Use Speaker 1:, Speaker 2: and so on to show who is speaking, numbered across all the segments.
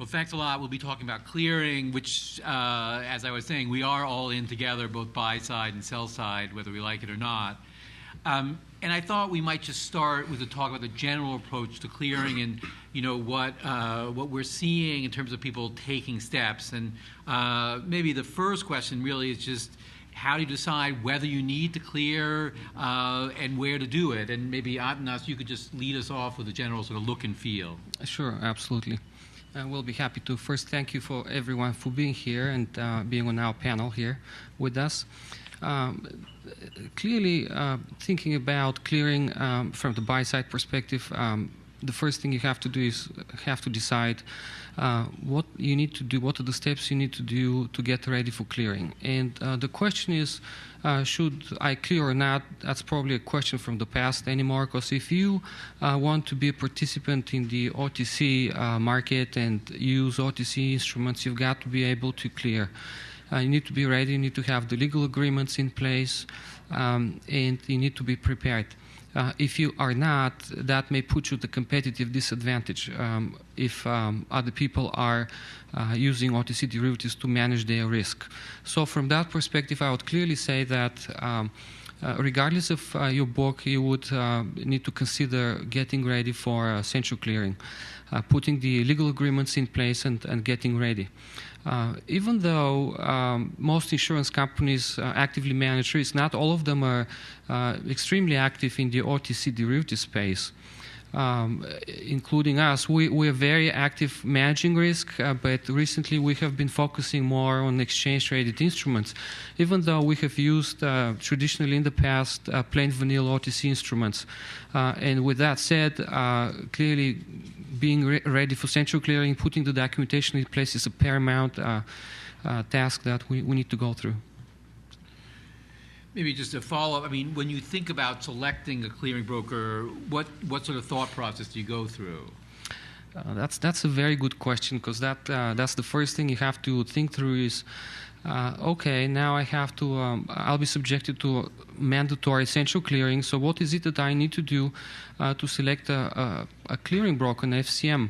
Speaker 1: Well, thanks a lot. We'll be talking about clearing, which, as I was saying, we are all in together, both buy side and sell side, whether we like it or not. And I thought we might just start with a talk about the general approach to clearing and, what we're seeing in terms of people taking steps. And maybe the first question really is just, how do you decide whether you need to clear and where to do it? And maybe, Atanas, you could just lead us off with a general sort of look and feel.
Speaker 2: Sure, absolutely. We'll be happy to. First, thank you for everyone for being here and being on our panel here with us. Clearly, thinking about clearing from the buy-side perspective, the first thing you have to do is have to decide what you need to do, what are the steps you need to do to get ready for clearing. And the question is, should I clear or not? That's probably a question from the past anymore, because if you want to be a participant in the OTC market and use OTC instruments, you've got to be able to clear. You need to be ready, you need to have the legal agreements in place, and you need to be prepared. If you are not, that may put you at a competitive disadvantage if other people are using OTC derivatives to manage their risk. So from that perspective, I would clearly say that regardless of your book, you would need to consider getting ready for central clearing, putting the legal agreements in place and getting ready. Even though most insurance companies actively manage risk, not all of them are extremely active in the OTC derivative space, including us. We are very active managing risk, but recently we have been focusing more on exchange-traded instruments, even though we have used traditionally in the past plain vanilla OTC instruments. And with that said, clearly being ready for central clearing, putting the documentation in place is a paramount task that we need to go through.
Speaker 1: Maybe just a follow-up. I mean, when you think about selecting a clearing broker, what sort of thought process do you go through?
Speaker 2: That's a very good question, because that's the first thing you have to think through is, okay, now I have to, I'll be subjected to mandatory central clearing, so what is it that I need to do to select a clearing broker, an FCM?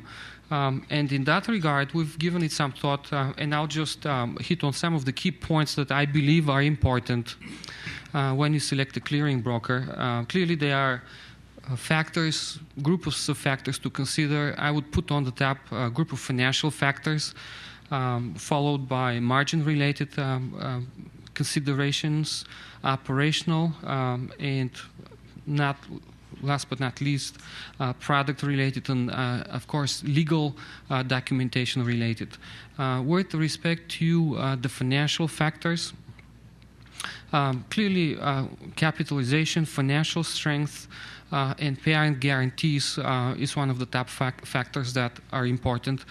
Speaker 2: And in that regard, we've given it some thought, and I'll just hit on some of the key points that I believe are important when you select a clearing broker. Clearly, there are factors, groups of factors to consider. I would put on the top a group of financial factors, followed by margin-related considerations, operational, and last but not least, product-related and, of course, legal documentation-related. With respect to the financial factors, clearly capitalization, financial strength, and parent guarantees is one of the top factors that are important.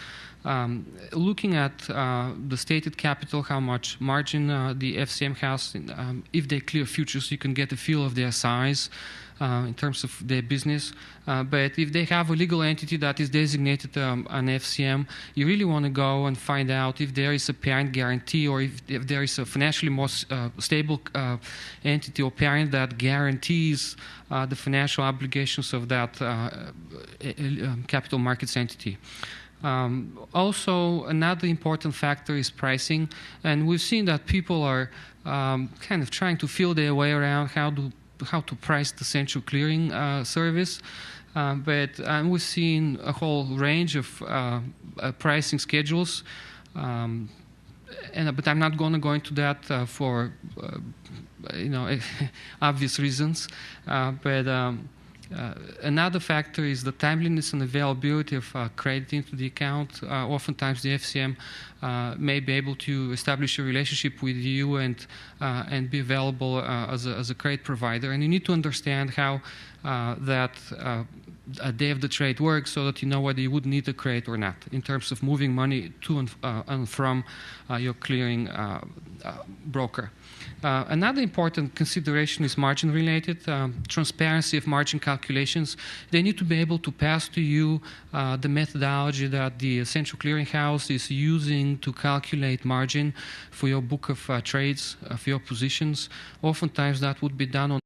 Speaker 2: Looking at the stated capital, how much margin the FCM has, if they clear futures, you can get a feel of their size in terms of their business. But if they have a legal entity that is designated an FCM, you really want to go and find out if there is a parent guarantee or if there is a financially more stable entity or parent that guarantees the financial obligations of that capital markets entity. Also, another important factor is pricing, and we've seen that people are kind of trying to feel their way around how to price the central clearing service, but we've seen a whole range of pricing schedules, but I'm not going to go into that for obvious reasons, but. Another factor is the timeliness and availability of credit into the account. Oftentimes the FCM may be able to establish a relationship with you and be available as a credit provider. And you need to understand how that a day of the trade works so that you know whether you would need a credit or not in terms of moving money to and from your clearing broker. Another important consideration is margin-related, transparency of margin calculations. They need to be able to pass to you the methodology that the central clearinghouse is using to calculate margin for your book of trades, for your positions. Oftentimes that would be done on